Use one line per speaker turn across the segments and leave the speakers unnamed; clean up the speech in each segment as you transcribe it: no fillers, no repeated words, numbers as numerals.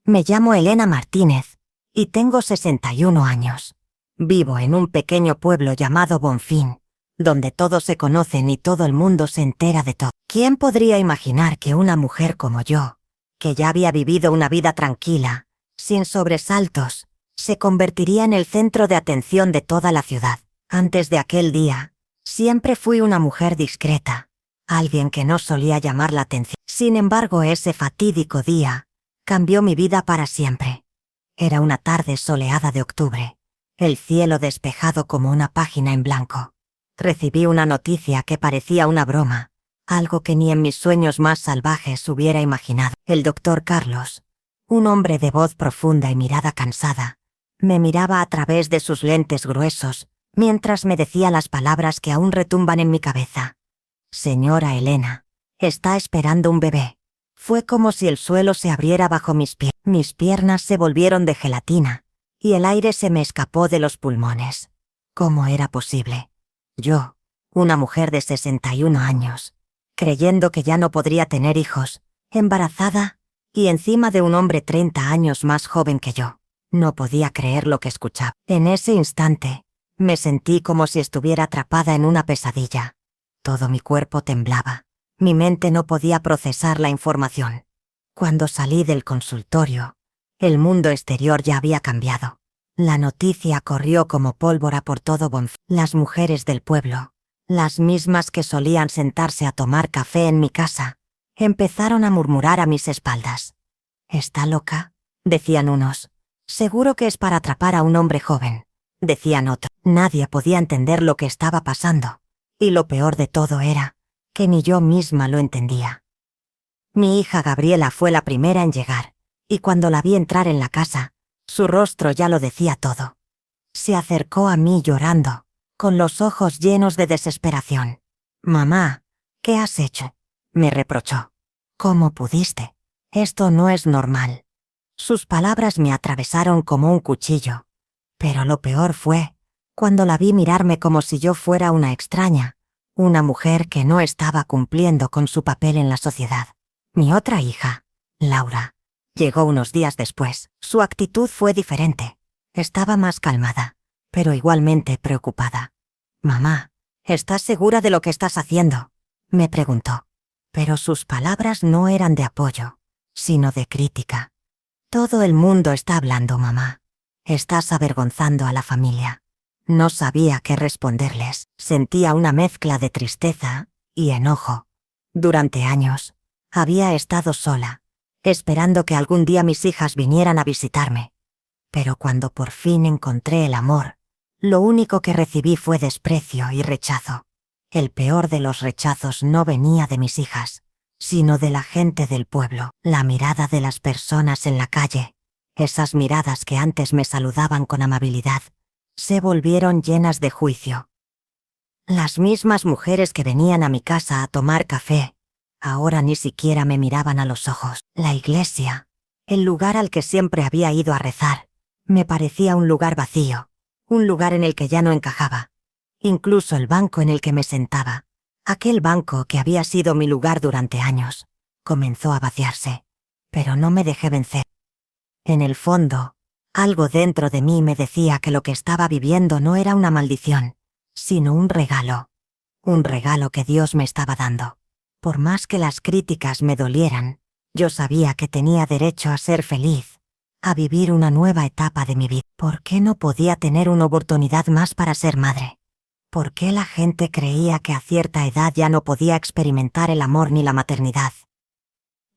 Me llamo Elena Martínez y tengo 61 años. Vivo en un pequeño pueblo llamado Bonfín, donde todos se conocen y todo el mundo se entera de todo. ¿Quién podría imaginar que una mujer como yo, que ya había vivido una vida tranquila, sin sobresaltos, se convertiría en el centro de atención de toda la ciudad? Antes de aquel día, siempre fui una mujer discreta, alguien que no solía llamar la atención. Sin embargo, ese fatídico día cambió mi vida para siempre. Era una tarde soleada de octubre, el cielo despejado como una página en blanco. Recibí una noticia que parecía una broma, algo que ni en mis sueños más salvajes hubiera imaginado. El doctor Carlos, un hombre de voz profunda y mirada cansada, me miraba a través de sus lentes gruesos, mientras me decía las palabras que aún retumban en mi cabeza. Señora Elena, está esperando un bebé. Fue como si el suelo se abriera bajo mis pies. Mis piernas se volvieron de gelatina, y el aire se me escapó de los pulmones. ¿Cómo era posible? Yo, una mujer de 61 años, creyendo que ya no podría tener hijos, embarazada, y encima de un hombre 30 años más joven que yo. No podía creer lo que escuchaba. En ese instante, me sentí como si estuviera atrapada en una pesadilla. Todo mi cuerpo temblaba. Mi mente no podía procesar la información. Cuando salí del consultorio, el mundo exterior ya había cambiado. La noticia corrió como pólvora por todo Bonfín. Las mujeres del pueblo, las mismas que solían sentarse a tomar café en mi casa, empezaron a murmurar a mis espaldas. «¿Está loca?», decían unos. «Seguro que es para atrapar a un hombre joven», decían otros. Nadie podía entender lo que estaba pasando, y lo peor de todo era que ni yo misma lo entendía. Mi hija Gabriela fue la primera en llegar, y cuando la vi entrar en la casa, su rostro ya lo decía todo. Se acercó a mí llorando, con los ojos llenos de desesperación. «Mamá, ¿qué has hecho?», me reprochó. «¿Cómo pudiste? Esto no es normal». Sus palabras me atravesaron como un cuchillo. Pero lo peor fue cuando la vi mirarme como si yo fuera una extraña, una mujer que no estaba cumpliendo con su papel en la sociedad. Mi otra hija, Laura, llegó unos días después. Su actitud fue diferente. Estaba más calmada, pero igualmente preocupada. «Mamá, ¿estás segura de lo que estás haciendo?», me preguntó. Pero sus palabras no eran de apoyo, sino de crítica. «Todo el mundo está hablando, mamá. Estás avergonzando a la familia». No sabía qué responderles. Sentía una mezcla de tristeza y enojo. Durante años, había estado sola, esperando que algún día mis hijas vinieran a visitarme. Pero cuando por fin encontré el amor, lo único que recibí fue desprecio y rechazo. El peor de los rechazos no venía de mis hijas, sino de la gente del pueblo. La mirada de las personas en la calle, esas miradas que antes me saludaban con amabilidad, se volvieron llenas de juicio. Las mismas mujeres que venían a mi casa a tomar café, ahora ni siquiera me miraban a los ojos. La iglesia, el lugar al que siempre había ido a rezar, me parecía un lugar vacío, un lugar en el que ya no encajaba. Incluso el banco en el que me sentaba, aquel banco que había sido mi lugar durante años, comenzó a vaciarse, pero no me dejé vencer. En el fondo, algo dentro de mí me decía que lo que estaba viviendo no era una maldición, sino un regalo que Dios me estaba dando. Por más que las críticas me dolieran, yo sabía que tenía derecho a ser feliz, a vivir una nueva etapa de mi vida. ¿Por qué no podía tener una oportunidad más para ser madre? ¿Por qué la gente creía que a cierta edad ya no podía experimentar el amor ni la maternidad?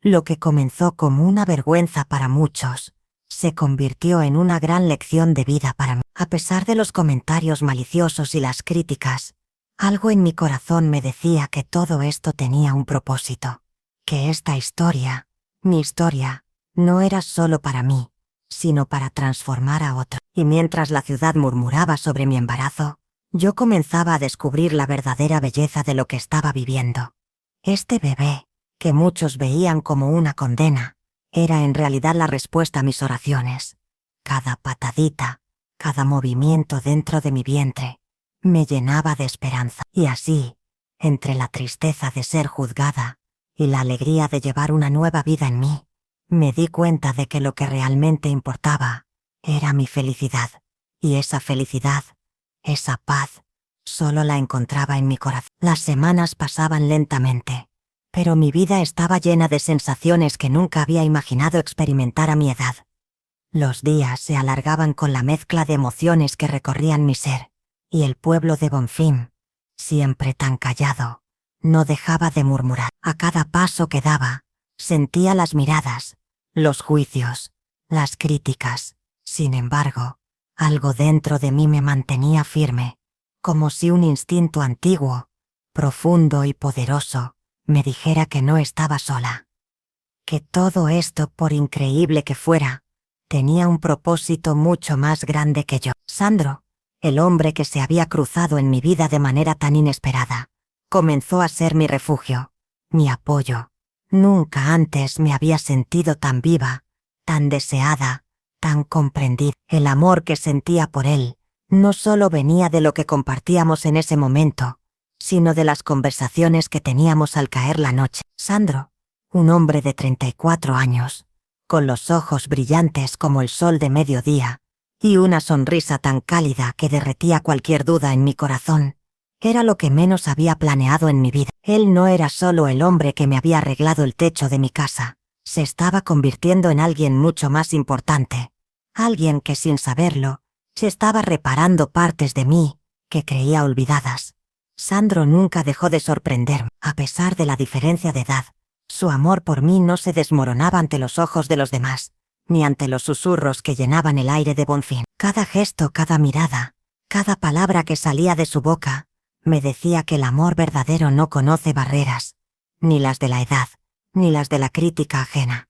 Lo que comenzó como una vergüenza para muchos, se convirtió en una gran lección de vida para mí. A pesar de los comentarios maliciosos y las críticas, algo en mi corazón me decía que todo esto tenía un propósito, que esta historia, mi historia, no era solo para mí, sino para transformar a otros. Y mientras la ciudad murmuraba sobre mi embarazo, yo comenzaba a descubrir la verdadera belleza de lo que estaba viviendo. Este bebé, que muchos veían como una condena, era en realidad la respuesta a mis oraciones. Cada patadita, cada movimiento dentro de mi vientre, me llenaba de esperanza. Y así, entre la tristeza de ser juzgada y la alegría de llevar una nueva vida en mí, Me di cuenta de que lo que realmente importaba era mi felicidad. Y esa felicidad, esa paz, solo la encontraba en mi corazón. Las semanas pasaban lentamente, pero mi vida estaba llena de sensaciones que nunca había imaginado experimentar a mi edad. Los días se alargaban con la mezcla de emociones que recorrían mi ser, y el pueblo de Bonfim, siempre tan callado, no dejaba de murmurar. A cada paso que daba, sentía las miradas, los juicios, las críticas. Sin embargo, algo dentro de mí me mantenía firme, como si un instinto antiguo, profundo y poderoso, me dijera que no estaba sola. Que todo esto, por increíble que fuera, tenía un propósito mucho más grande que yo. Sandro, el hombre que se había cruzado en mi vida de manera tan inesperada, comenzó a ser mi refugio, mi apoyo. Nunca antes me había sentido tan viva, tan deseada, tan comprendida. El amor que sentía por él no solo venía de lo que compartíamos en ese momento, sino de las conversaciones que teníamos al caer la noche. Sandro, un hombre de 34 años, con los ojos brillantes como el sol de mediodía, y una sonrisa tan cálida que derretía cualquier duda en mi corazón, era lo que menos había planeado en mi vida. Él no era solo el hombre que me había arreglado el techo de mi casa, se estaba convirtiendo en alguien mucho más importante, alguien que sin saberlo, se estaba reparando partes de mí, que creía olvidadas. Sandro nunca dejó de sorprenderme, a pesar de la diferencia de edad. Su amor por mí no se desmoronaba ante los ojos de los demás, ni ante los susurros que llenaban el aire de Bonfim. Cada gesto, cada mirada, cada palabra que salía de su boca, me decía que el amor verdadero no conoce barreras, ni las de la edad, ni las de la crítica ajena.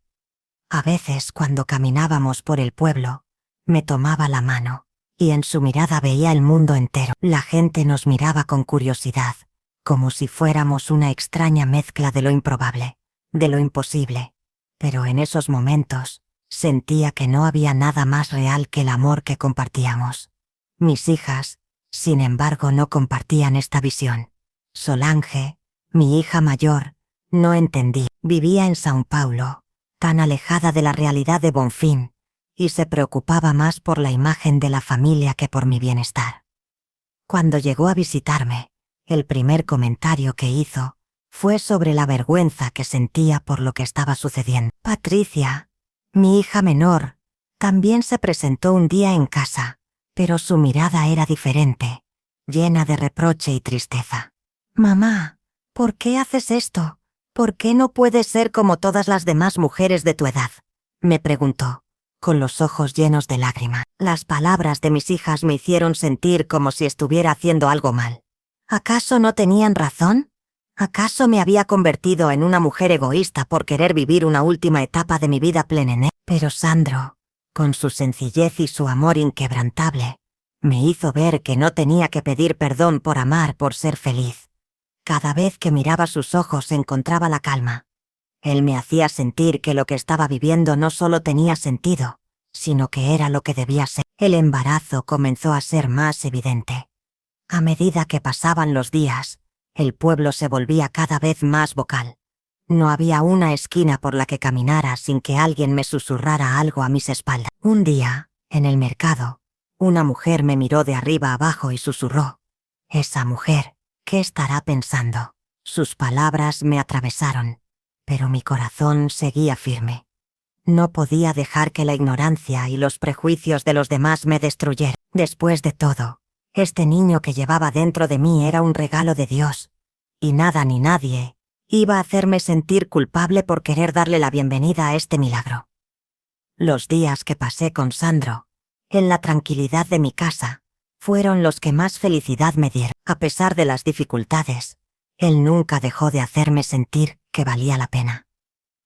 A veces, cuando caminábamos por el pueblo, me tomaba la mano, y en su mirada veía el mundo entero. La gente nos miraba con curiosidad, como si fuéramos una extraña mezcla de lo improbable, de lo imposible. Pero en esos momentos, sentía que no había nada más real que el amor que compartíamos. Mis hijas, sin embargo, no compartían esta visión. Solange, mi hija mayor, no entendía. Vivía en São Paulo, tan alejada de la realidad de Bonfim, y se preocupaba más por la imagen de la familia que por mi bienestar. Cuando llegó a visitarme, el primer comentario que hizo fue sobre la vergüenza que sentía por lo que estaba sucediendo. Patricia, mi hija menor, también se presentó un día en casa, pero su mirada era diferente, llena de reproche y tristeza. Mamá, ¿por qué haces esto? ¿Por qué no puedes ser como todas las demás mujeres de tu edad?, me preguntó, con los ojos llenos de lágrimas. Las palabras de mis hijas me hicieron sentir como si estuviera haciendo algo mal. ¿Acaso no tenían razón? ¿Acaso me había convertido en una mujer egoísta por querer vivir una última etapa de mi vida plena? Pero Sandro, con su sencillez y su amor inquebrantable, me hizo ver que no tenía que pedir perdón por amar, por ser feliz. Cada vez que miraba sus ojos encontraba la calma. Él me hacía sentir que lo que estaba viviendo no solo tenía sentido, sino que era lo que debía ser. El embarazo comenzó a ser más evidente. A medida que pasaban los días, el pueblo se volvía cada vez más vocal. No había una esquina por la que caminara sin que alguien me susurrara algo a mis espaldas. Un día, en el mercado, una mujer me miró de arriba abajo y susurró: «Esa mujer, ¿qué estará pensando?». Sus palabras me atravesaron, pero mi corazón seguía firme. No podía dejar que la ignorancia y los prejuicios de los demás me destruyeran. Después de todo, este niño que llevaba dentro de mí era un regalo de Dios, y nada ni nadie iba a hacerme sentir culpable por querer darle la bienvenida a este milagro. Los días que pasé con Sandro, en la tranquilidad de mi casa, fueron los que más felicidad me dieron. A pesar de las dificultades, él nunca dejó de hacerme sentir que valía la pena.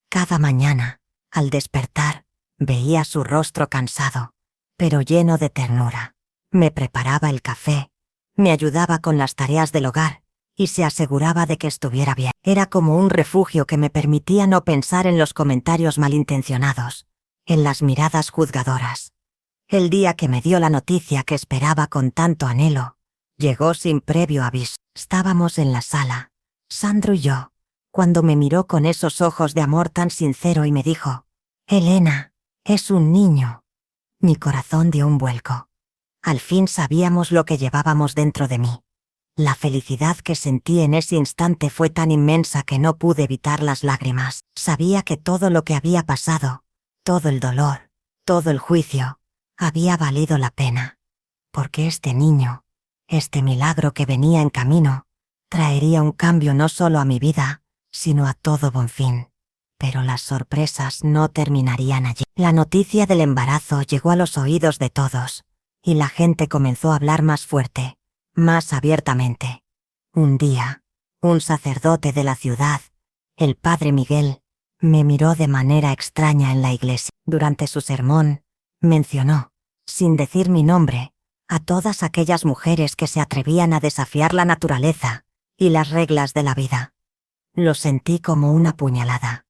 Cada mañana, al despertar, veía su rostro cansado, pero lleno de ternura. Me preparaba el café, me ayudaba con las tareas del hogar, y se aseguraba de que estuviera bien. Era como un refugio que me permitía no pensar en los comentarios malintencionados, en las miradas juzgadoras. El día que me dio la noticia que esperaba con tanto anhelo, llegó sin previo aviso. Estábamos en la sala, Sandro y yo, cuando me miró con esos ojos de amor tan sincero y me dijo: Elena, es un niño. Mi corazón dio un vuelco. Al fin sabíamos lo que llevábamos dentro de mí. La felicidad que sentí en ese instante fue tan inmensa que no pude evitar las lágrimas. Sabía que todo lo que había pasado, todo el dolor, todo el juicio, había valido la pena. Porque este niño, este milagro que venía en camino, traería un cambio no solo a mi vida, sino a todo Bonfim. Pero las sorpresas no terminarían allí. La noticia del embarazo llegó a los oídos de todos, y la gente comenzó a hablar más fuerte, más abiertamente. Un día, un sacerdote de la ciudad, el padre Miguel, me miró de manera extraña en la iglesia. Durante su sermón, mencionó, sin decir mi nombre, a todas aquellas mujeres que se atrevían a desafiar la naturaleza y las reglas de la vida. Lo sentí como una puñalada.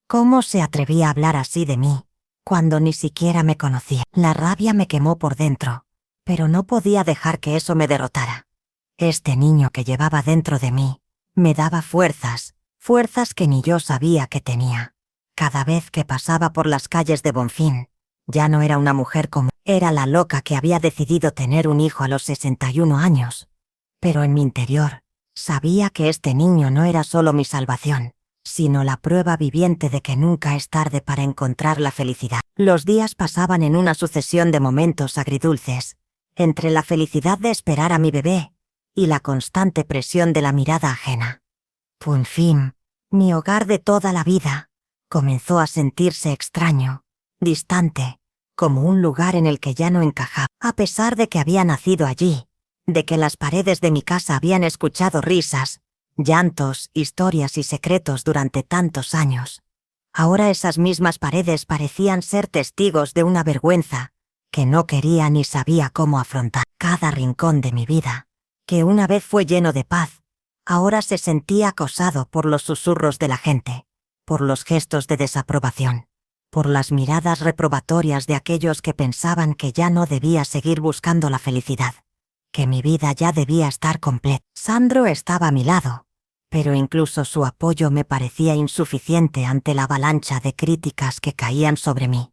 ¿Cómo se atrevía a hablar así de mí, cuando ni siquiera me conocía? La rabia me quemó por dentro, pero no podía dejar que eso me derrotara. Este niño que llevaba dentro de mí, me daba fuerzas que ni yo sabía que tenía. Cada vez que pasaba por las calles de Bonfim, ya no era una mujer común, era la loca que había decidido tener un hijo a los 61 años. Pero en mi interior, sabía que este niño no era solo mi salvación, sino la prueba viviente de que nunca es tarde para encontrar la felicidad. Los días pasaban en una sucesión de momentos agridulces, entre la felicidad de esperar a mi bebé y la constante presión de la mirada ajena. Bonfim, mi hogar de toda la vida, comenzó a sentirse extraño, distante, como un lugar en el que ya no encajaba. A pesar de que había nacido allí, de que las paredes de mi casa habían escuchado risas, llantos, historias y secretos durante tantos años. Ahora esas mismas paredes parecían ser testigos de una vergüenza que no quería ni sabía cómo afrontar. Cada rincón de mi vida, que una vez fue lleno de paz, ahora se sentía acosado por los susurros de la gente, por los gestos de desaprobación, por las miradas reprobatorias de aquellos que pensaban que ya no debía seguir buscando la felicidad, que mi vida ya debía estar completa. Sandro estaba a mi lado, pero incluso su apoyo me parecía insuficiente ante la avalancha de críticas que caían sobre mí.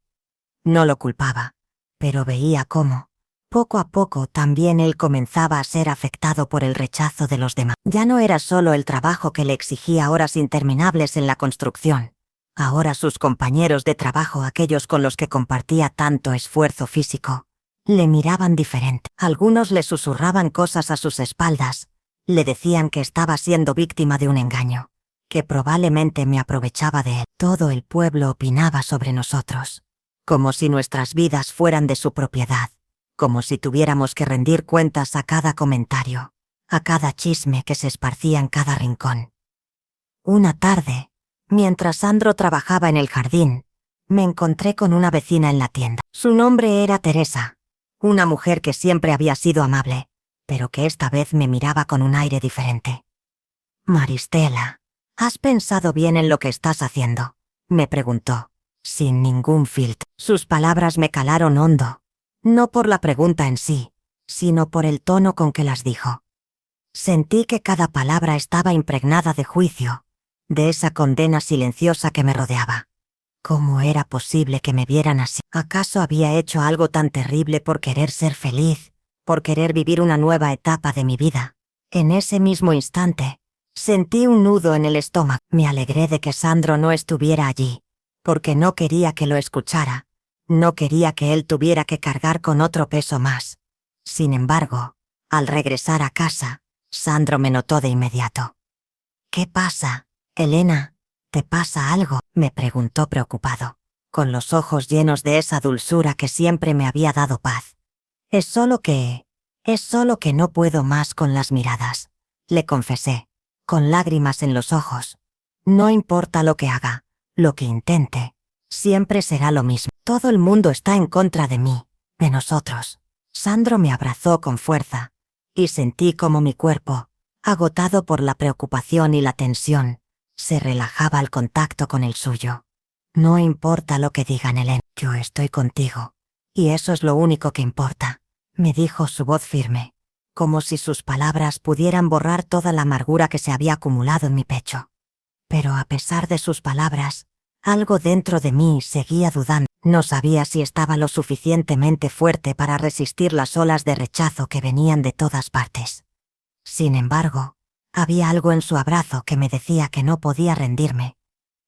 No lo culpaba, pero veía cómo, poco a poco, también él comenzaba a ser afectado por el rechazo de los demás. Ya no era solo el trabajo que le exigía horas interminables en la construcción. Ahora sus compañeros de trabajo, aquellos con los que compartía tanto esfuerzo físico, le miraban diferente. Algunos le susurraban cosas a sus espaldas, le decían que estaba siendo víctima de un engaño, que probablemente me aprovechaba de él. Todo el pueblo opinaba sobre nosotros, como si nuestras vidas fueran de su propiedad, como si tuviéramos que rendir cuentas a cada comentario, a cada chisme que se esparcía en cada rincón. Una tarde, mientras Sandro trabajaba en el jardín, me encontré con una vecina en la tienda. Su nombre era Teresa, una mujer que siempre había sido amable, pero que esta vez me miraba con un aire diferente. «Maristela, ¿has pensado bien en lo que estás haciendo?», me preguntó, sin ningún filtro. Sus palabras me calaron hondo, no por la pregunta en sí, sino por el tono con que las dijo. Sentí que cada palabra estaba impregnada de juicio, de esa condena silenciosa que me rodeaba. ¿Cómo era posible que me vieran así? ¿Acaso había hecho algo tan terrible por querer ser feliz, por querer vivir una nueva etapa de mi vida? En ese mismo instante, sentí un nudo en el estómago. Me alegré de que Sandro no estuviera allí, porque no quería que lo escuchara, no quería que él tuviera que cargar con otro peso más. Sin embargo, al regresar a casa, Sandro me notó de inmediato. «¿Qué pasa, Elena? ¿Te pasa algo?», me preguntó preocupado, con los ojos llenos de esa dulzura que siempre me había dado paz. Es solo que no puedo más con las miradas», le confesé, con lágrimas en los ojos. «No importa lo que haga, lo que intente, siempre será lo mismo. Todo el mundo está en contra de mí, de nosotros». Sandro me abrazó con fuerza, y sentí como mi cuerpo, agotado por la preocupación y la tensión, se relajaba al contacto con el suyo. «No importa lo que digan, Elena, yo estoy contigo, y eso es lo único que importa», me dijo su voz firme, como si sus palabras pudieran borrar toda la amargura que se había acumulado en mi pecho. Pero a pesar de sus palabras, Algo dentro de mí seguía dudando. No sabía si estaba lo suficientemente fuerte para resistir las olas de rechazo que venían de todas partes. Sin embargo, había algo en su abrazo que me decía que no podía rendirme,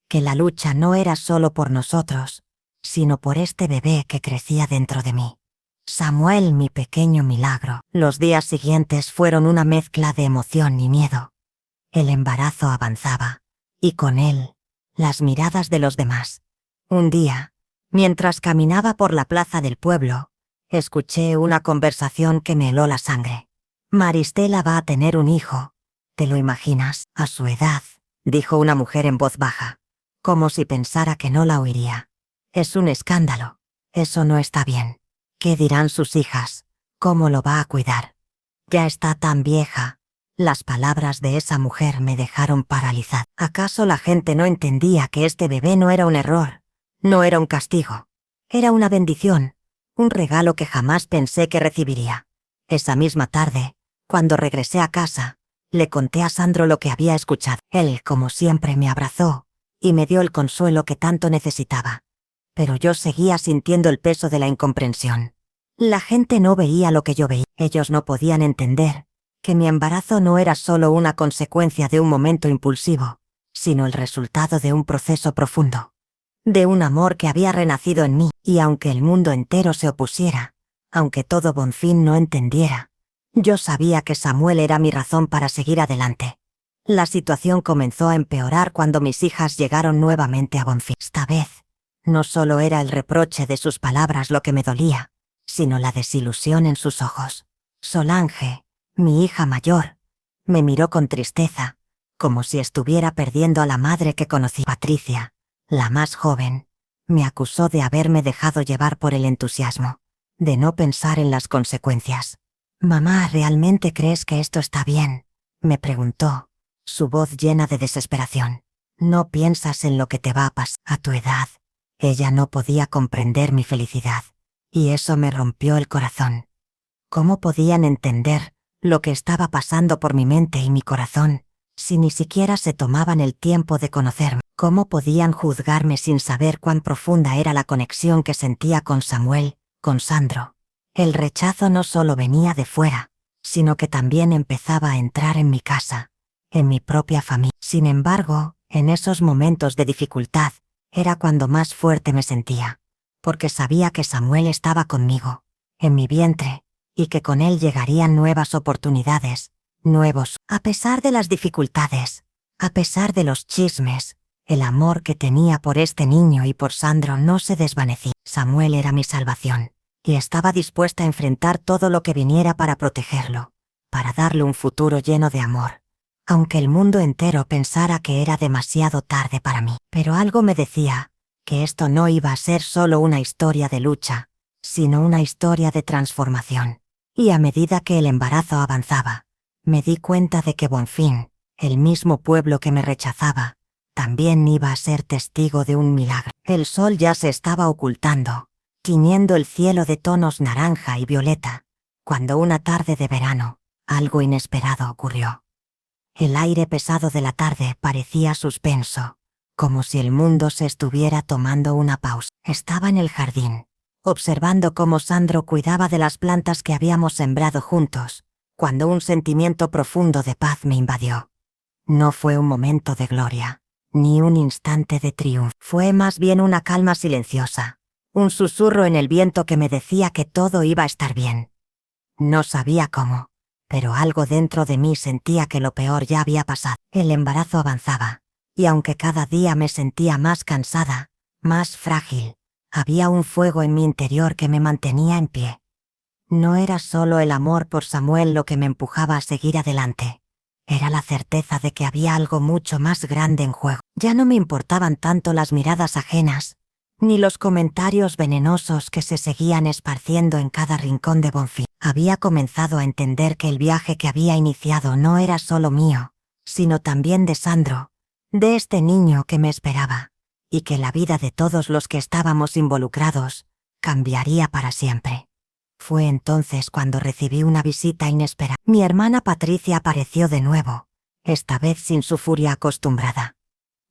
que la lucha no era solo por nosotros, sino por este bebé que crecía dentro de mí. Samuel, mi pequeño milagro. Los días siguientes fueron una mezcla de emoción y miedo. El embarazo avanzaba, y con él, las miradas de los demás. Un día, mientras caminaba por la plaza del pueblo, escuché una conversación que me heló la sangre. Maristela va a tener un hijo. ¿Te lo imaginas? A su edad, dijo una mujer en voz baja, como si pensara que no la oiría. Es un escándalo. Eso no está bien. ¿Qué dirán sus hijas? ¿Cómo lo va a cuidar? Ya está tan vieja. Las palabras de esa mujer me dejaron paralizada. ¿Acaso la gente no entendía que este bebé no era un error? No era un castigo. Era una bendición, un regalo que jamás pensé que recibiría. Esa misma tarde, cuando regresé a casa, le conté a Sandro lo que había escuchado. Él, como siempre, me abrazó y me dio el consuelo que tanto necesitaba. Pero yo seguía sintiendo el peso de la incomprensión. La gente no veía lo que yo veía. Ellos no podían entender que mi embarazo no era solo una consecuencia de un momento impulsivo, sino el resultado de un proceso profundo. De un amor que había renacido en mí, y aunque el mundo entero se opusiera, aunque todo Bonfim no entendiera, yo sabía que Samuel era mi razón para seguir adelante. La situación comenzó a empeorar cuando mis hijas llegaron nuevamente a Bonfim. Esta vez, no solo era el reproche de sus palabras lo que me dolía, sino la desilusión en sus ojos. Solange, mi hija mayor, me miró con tristeza, como si estuviera perdiendo a la madre que conocí. Patricia, la más joven, me acusó de haberme dejado llevar por el entusiasmo, de no pensar en las consecuencias. «Mamá, ¿realmente crees que esto está bien?», me preguntó, su voz llena de desesperación. «¿No piensas en lo que te va a pasar a tu edad?». Ella no podía comprender mi felicidad, y eso me rompió el corazón. ¿Cómo podían entender lo que estaba pasando por mi mente y mi corazón, si ni siquiera se tomaban el tiempo de conocerme? ¿Cómo podían juzgarme sin saber cuán profunda era la conexión que sentía con Samuel, con Sandro? El rechazo no solo venía de fuera, sino que también empezaba a entrar en mi casa, en mi propia familia. Sin embargo, en esos momentos de dificultad, era cuando más fuerte me sentía, porque sabía que Samuel estaba conmigo, en mi vientre, y que con él llegarían nuevas oportunidades, nuevos. A pesar de las dificultades, a pesar de los chismes, el amor que tenía por este niño y por Sandro no se desvanecía. Samuel era mi salvación, y estaba dispuesta a enfrentar todo lo que viniera para protegerlo, para darle un futuro lleno de amor, aunque el mundo entero pensara que era demasiado tarde para mí. Pero algo me decía que esto no iba a ser solo una historia de lucha, sino una historia de transformación. Y a medida que el embarazo avanzaba, me di cuenta de que Bonfim, el mismo pueblo que me rechazaba, también iba a ser testigo de un milagro. El sol ya se estaba ocultando, tiñendo el cielo de tonos naranja y violeta, cuando una tarde de verano, algo inesperado ocurrió. El aire pesado de la tarde parecía suspenso, como si el mundo se estuviera tomando una pausa. Estaba en el jardín, observando cómo Sandro cuidaba de las plantas que habíamos sembrado juntos, cuando un sentimiento profundo de paz me invadió. No fue un momento de gloria, ni un instante de triunfo. Fue más bien una calma silenciosa, un susurro en el viento que me decía que todo iba a estar bien. No sabía cómo, pero algo dentro de mí sentía que lo peor ya había pasado. El embarazo avanzaba, y aunque cada día me sentía más cansada, más frágil, había un fuego en mi interior que me mantenía en pie. No era solo el amor por Samuel lo que me empujaba a seguir adelante. Era la certeza de que había algo mucho más grande en juego. Ya no me importaban tanto las miradas ajenas, ni los comentarios venenosos que se seguían esparciendo en cada rincón de Bonfim. Había comenzado a entender que el viaje que había iniciado no era solo mío, sino también de Sandro, de este niño que me esperaba, y que la vida de todos los que estábamos involucrados cambiaría para siempre. Fue entonces cuando recibí una visita inesperada. Mi hermana Patricia apareció de nuevo, esta vez sin su furia acostumbrada.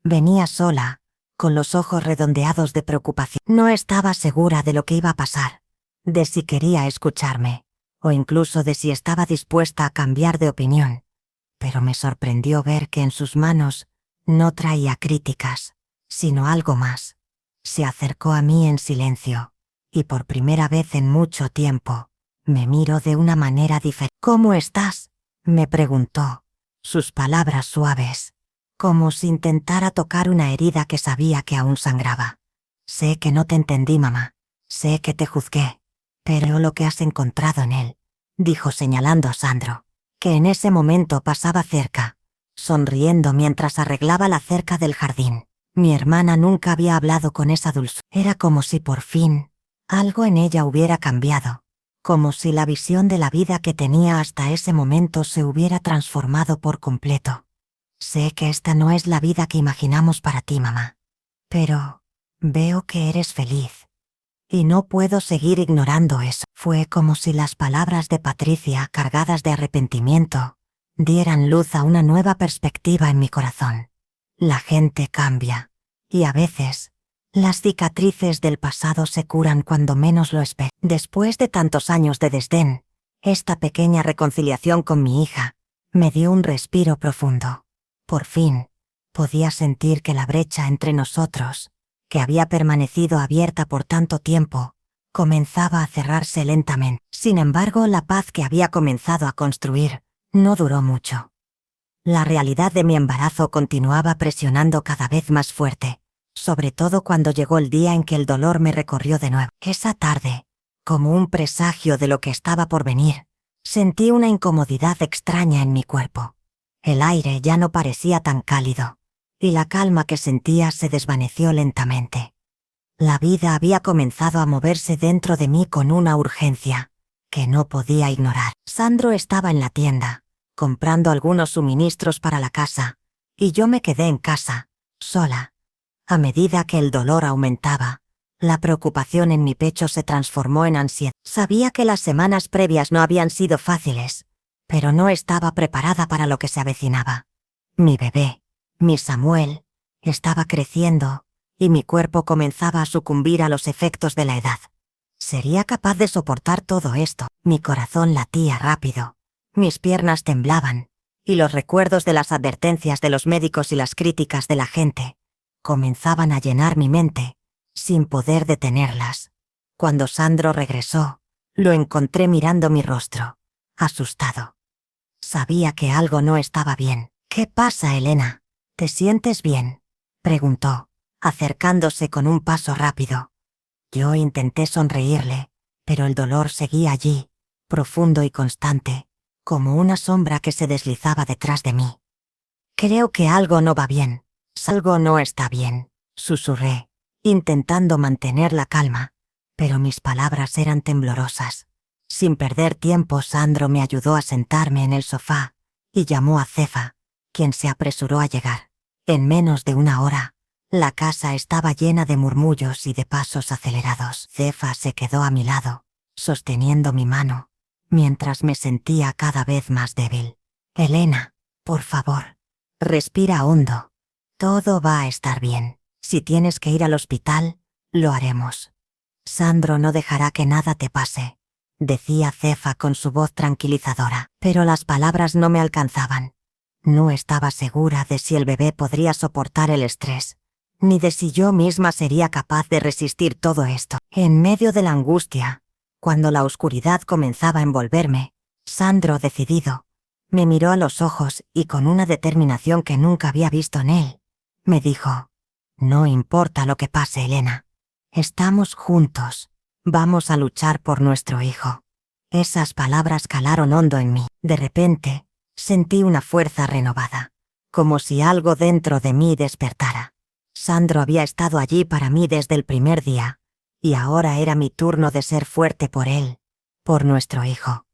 Venía sola, con los ojos redondeados de preocupación. No estaba segura de lo que iba a pasar, de si quería escucharme, o incluso de si estaba dispuesta a cambiar de opinión. Pero me sorprendió ver que en sus manos no traía críticas, sino algo más. Se acercó a mí en silencio, y por primera vez en mucho tiempo, me miró de una manera diferente. «¿Cómo estás?», me preguntó, sus palabras suaves, como si intentara tocar una herida que sabía que aún sangraba. «Sé que no te entendí, mamá. Sé que te juzgué. Pero lo que has encontrado en él», dijo señalando a Sandro, que en ese momento pasaba cerca, sonriendo mientras arreglaba la cerca del jardín. Mi hermana nunca había hablado con esa dulzura. Era como si por fin algo en ella hubiera cambiado, como si la visión de la vida que tenía hasta ese momento se hubiera transformado por completo. «Sé que esta no es la vida que imaginamos para ti, mamá. Pero veo que eres feliz. Y no puedo seguir ignorando eso». Fue como si las palabras de Patricia, cargadas de arrepentimiento, dieran luz a una nueva perspectiva en mi corazón. La gente cambia, y a veces, las cicatrices del pasado se curan cuando menos lo esperas. Después de tantos años de desdén, esta pequeña reconciliación con mi hija me dio un respiro profundo. Por fin, podía sentir que la brecha entre nosotros, que había permanecido abierta por tanto tiempo, comenzaba a cerrarse lentamente. Sin embargo, la paz que había comenzado a construir no duró mucho. La realidad de mi embarazo continuaba presionando cada vez más fuerte, sobre todo cuando llegó el día en que el dolor me recorrió de nuevo. Esa tarde, como un presagio de lo que estaba por venir, sentí una incomodidad extraña en mi cuerpo. El aire ya no parecía tan cálido, y la calma que sentía se desvaneció lentamente. La vida había comenzado a moverse dentro de mí con una urgencia que no podía ignorar. Sandro estaba en la tienda, comprando algunos suministros para la casa, y yo me quedé en casa, sola. A medida que el dolor aumentaba, la preocupación en mi pecho se transformó en ansiedad. Sabía que las semanas previas no habían sido fáciles, pero no estaba preparada para lo que se avecinaba. Mi bebé, mi Samuel, estaba creciendo, y mi cuerpo comenzaba a sucumbir a los efectos de la edad. ¿Sería capaz de soportar todo esto? Mi corazón latía rápido. Mis piernas temblaban, y los recuerdos de las advertencias de los médicos y las críticas de la gente comenzaban a llenar mi mente, sin poder detenerlas. Cuando Sandro regresó, lo encontré mirando mi rostro, asustado. Sabía que algo no estaba bien. «¿Qué pasa, Elena? ¿Te sientes bien?», preguntó, acercándose con un paso rápido. Yo intenté sonreírle, pero el dolor seguía allí, profundo y constante, como una sombra que se deslizaba detrás de mí. «Creo que algo no va bien. Algo no está bien», susurré, intentando mantener la calma, pero mis palabras eran temblorosas. Sin perder tiempo, Sandro me ayudó a sentarme en el sofá y llamó a Cefa, quien se apresuró a llegar. En menos de una hora, la casa estaba llena de murmullos y de pasos acelerados. Cefa se quedó a mi lado, sosteniendo mi mano, mientras me sentía cada vez más débil. «Elena, por favor, respira hondo. Todo va a estar bien. Si tienes que ir al hospital, lo haremos. Sandro no dejará que nada te pase», decía Cefa con su voz tranquilizadora. Pero las palabras no me alcanzaban. No estaba segura de si el bebé podría soportar el estrés, ni de si yo misma sería capaz de resistir todo esto. En medio de la angustia, cuando la oscuridad comenzaba a envolverme, Sandro, decidido, me miró a los ojos y con una determinación que nunca había visto en él, me dijo: «No importa lo que pase, Elena. Estamos juntos. Vamos a luchar por nuestro hijo». Esas palabras calaron hondo en mí. De repente, sentí una fuerza renovada, como si algo dentro de mí despertara. Sandro había estado allí para mí desde el primer día, y ahora era mi turno de ser fuerte por él, por nuestro hijo.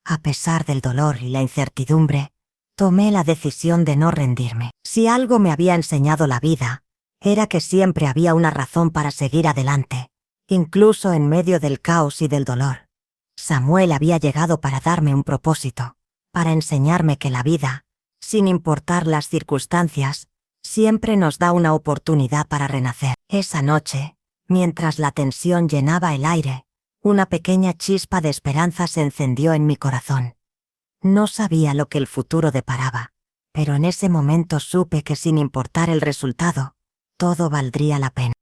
A pesar del dolor y la incertidumbre, tomé la decisión de no rendirme. Si algo me había enseñado la vida, era que siempre había una razón para seguir adelante, incluso en medio del caos y del dolor. Samuel había llegado para darme un propósito, para enseñarme que la vida, sin importar las circunstancias, Siempre nos da una oportunidad para renacer. Esa noche, mientras la tensión llenaba el aire, una pequeña chispa de esperanza se encendió en mi corazón. No sabía lo que el futuro deparaba, pero en ese momento supe que sin importar el resultado, todo valdría la pena.